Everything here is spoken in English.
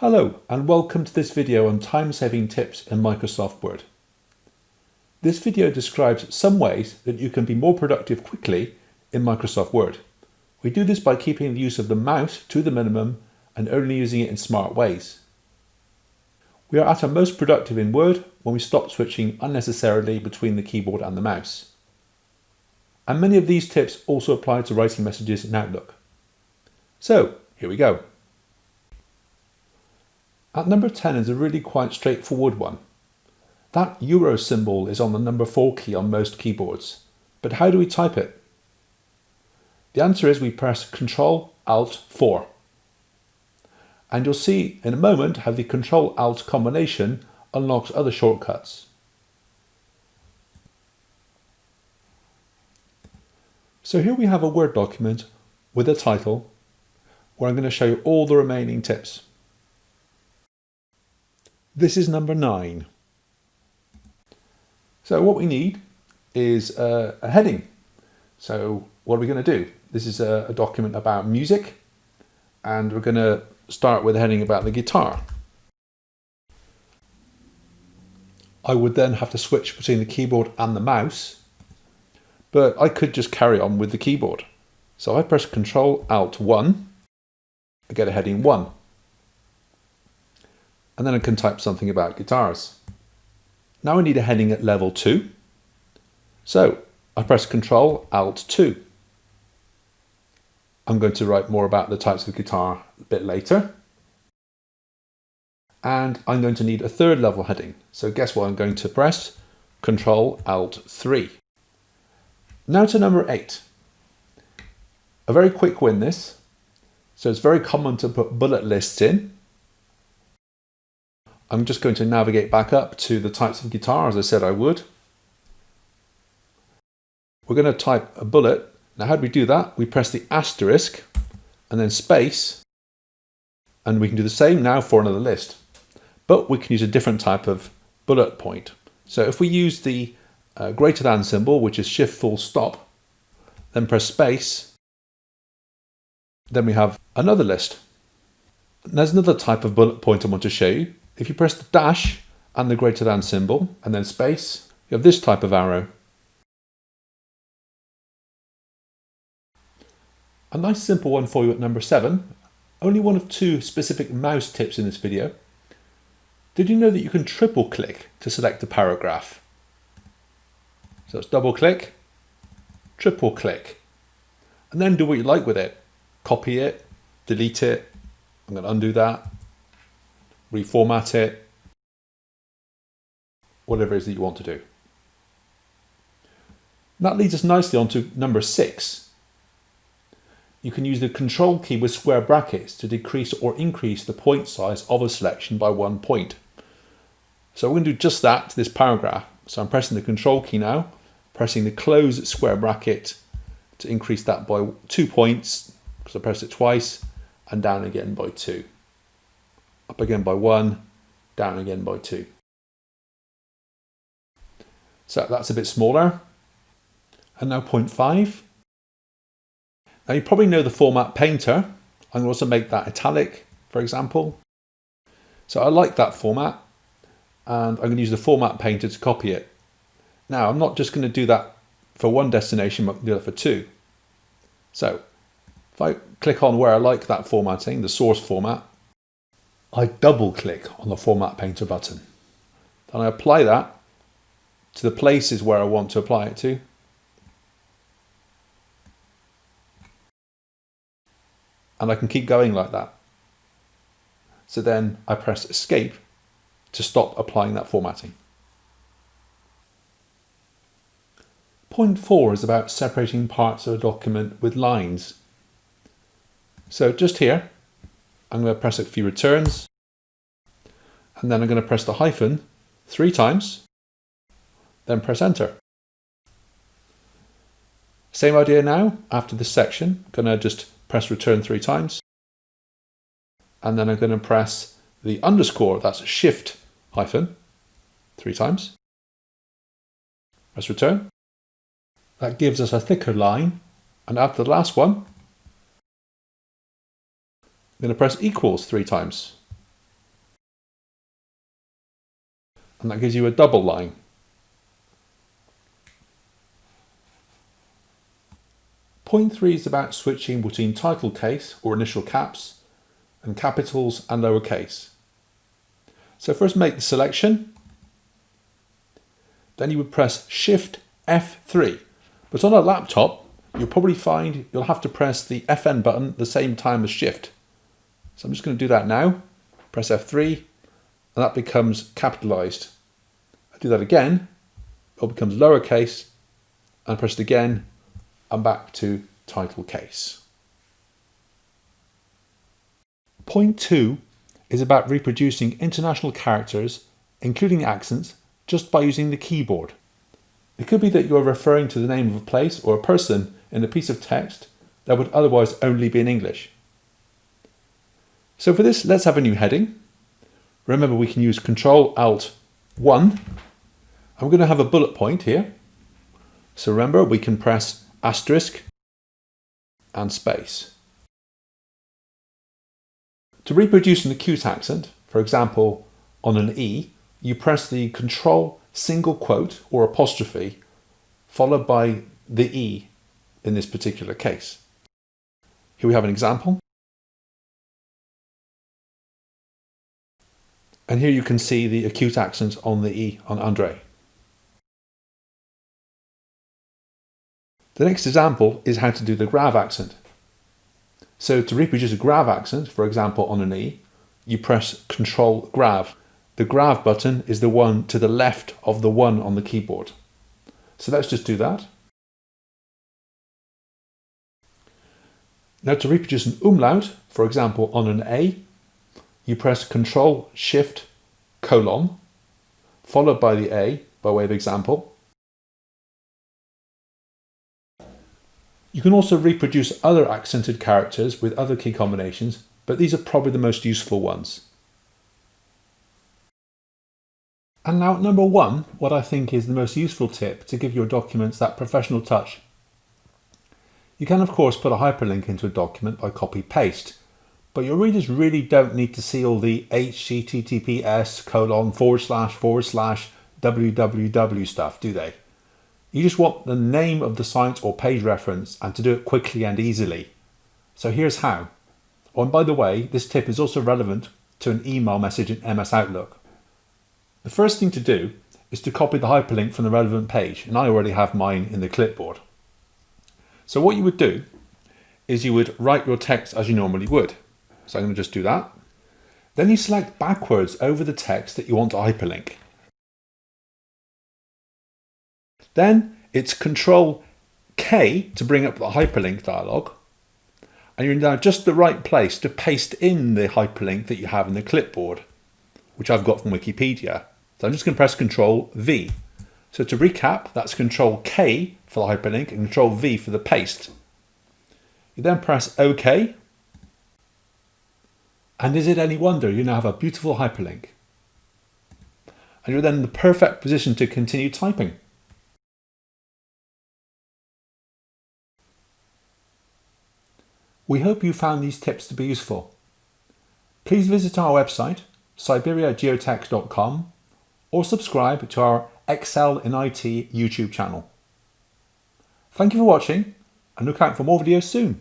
Hello and welcome to this video on time-saving tips in Microsoft Word. This video describes some ways that you can be more productive quickly in Microsoft Word. We do this by keeping the use of the mouse to the minimum and only using it in smart ways. We are at our most productive in Word when we stop switching unnecessarily between the keyboard and the mouse. And many of these tips also apply to writing messages in Outlook. So, here we go. At number 10 is a really quite straightforward one. That euro symbol is on the number 4 key on most keyboards, but how do we type it? The answer is we press Ctrl-Alt-4. And you'll see in a moment how the Ctrl-Alt combination unlocks other shortcuts. So here we have a Word document with a title where I'm going to show you all the remaining tips. This is number 9. So what we need is a heading. So what are we going to do? This is a document about music, and we're going to start with a heading about the guitar. I would then have to switch between the keyboard and the mouse, but I could just carry on with the keyboard. So I press Ctrl-Alt-1, I get a heading 1. And then I can type something about guitars. Now I need a heading at level 2. So I press Ctrl-Alt-2. I'm going to write more about the types of guitar a bit later. And I'm going to need a third level heading. So guess what I'm going to press? Ctrl-Alt-3. Now to number 8. A very quick win this. So it's very common to put bullet lists in. I'm just going to navigate back up to the types of guitar as I said I would. We're going to type a bullet. Now how do we do that? We press the asterisk and then space, and we can do the same now for another list. But we can use a different type of bullet point. So if we use the greater than symbol, which is shift full stop, then press space, then we have another list. And there's another type of bullet point I want to show you. If you press the dash and the greater than symbol and then space, you have this type of arrow. A nice simple one for you at number 7. Only one of 2 specific mouse tips in this video. Did you know that you can triple click to select a paragraph? So it's double click, triple click, and then do what you like with it. Copy it, delete it. I'm going to undo that. Reformat it, whatever it is that you want to do. That leads us nicely on to number 6. You can use the Control key with square brackets to decrease or increase the point size of a selection by 1 point. So we're going to do just that to this paragraph. So I'm pressing the Control key now, pressing the close square bracket to increase that by 2 points, because I pressed it twice, and down again by 2. Up again by 1, down again by 2. So that's a bit smaller. And now point 5. Now you probably know the format painter. I'm going to also make that italic, for example. So I like that format, and I'm going to use the format painter to copy it. Now I'm not just going to do that for one destination, but I'm going to do that for 2. So if I click on where I like that formatting, the source format, I double click on the Format Painter button. Then I apply that to the places where I want to apply it to. And I can keep going like that. So then I press Escape to stop applying that formatting. Point 4 is about separating parts of a document with lines. So just here, I'm going to press a few returns, and then I'm going to press the hyphen 3 times, then press enter. Same idea now. After this section, I'm going to just press return 3 times, and then I'm going to press the underscore, that's shift hyphen 3 times, press return. That gives us a thicker line, and after the last one, I'm going to press equals 3 times. and that gives you a double line. Point 3 is about switching between title case or initial caps and capitals and lowercase. So first make the selection, then you would press Shift F3, but on a laptop you'll probably find you'll have to press the FN button at the same time as Shift. So I'm just going to do that now, press F3, and that becomes capitalized. I do that again, it becomes lowercase, and press it again, and back to title case. Point 2 is about reproducing international characters, including accents, just by using the keyboard. It could be that you are referring to the name of a place or a person in a piece of text that would otherwise only be in English. So for this, let's have a new heading. Remember, we can use Ctrl-Alt-1, and we're going to have a bullet point here. So remember, we can press asterisk and space. To reproduce an acute accent, for example, on an E, you press the Control single quote or apostrophe followed by the E in this particular case. Here we have an example. And here you can see the acute accent on the E on Andre. The next example is how to do the grave accent. So to reproduce a grave accent, for example on an E, you press Control Grave. The grave button is the one to the left of the 1 on the keyboard. So let's just do that. Now to reproduce an umlaut, for example on an A, you press Control Shift colon, followed by the A by way of example. You can also reproduce other accented characters with other key combinations, but these are probably the most useful ones. And now at number 1, what I think is the most useful tip to give your documents that professional touch. You can of course put a hyperlink into a document by copy-paste, but your readers really don't need to see all the https://www stuff, do they? You just want the name of the site or page reference and to do it quickly and easily. So here's how. Oh, and by the way, this tip is also relevant to an email message in MS Outlook. The first thing to do is to copy the hyperlink from the relevant page, and I already have mine in the clipboard. So what you would do is you would write your text as you normally would. So I'm going to just do that. Then you select backwards over the text that you want to hyperlink. Then it's Control K to bring up the hyperlink dialog. And you're now just the right place to paste in the hyperlink that you have in the clipboard, which I've got from Wikipedia. So I'm just going to press Control V. So to recap, that's Control K for the hyperlink and Control V for the paste. You then press OK. And is it any wonder you now have a beautiful hyperlink? And you're then in the perfect position to continue typing. We hope you found these tips to be useful. Please visit our website, siberiageotech.com, or subscribe to our Excel in IT YouTube channel. Thank you for watching, and look out for more videos soon.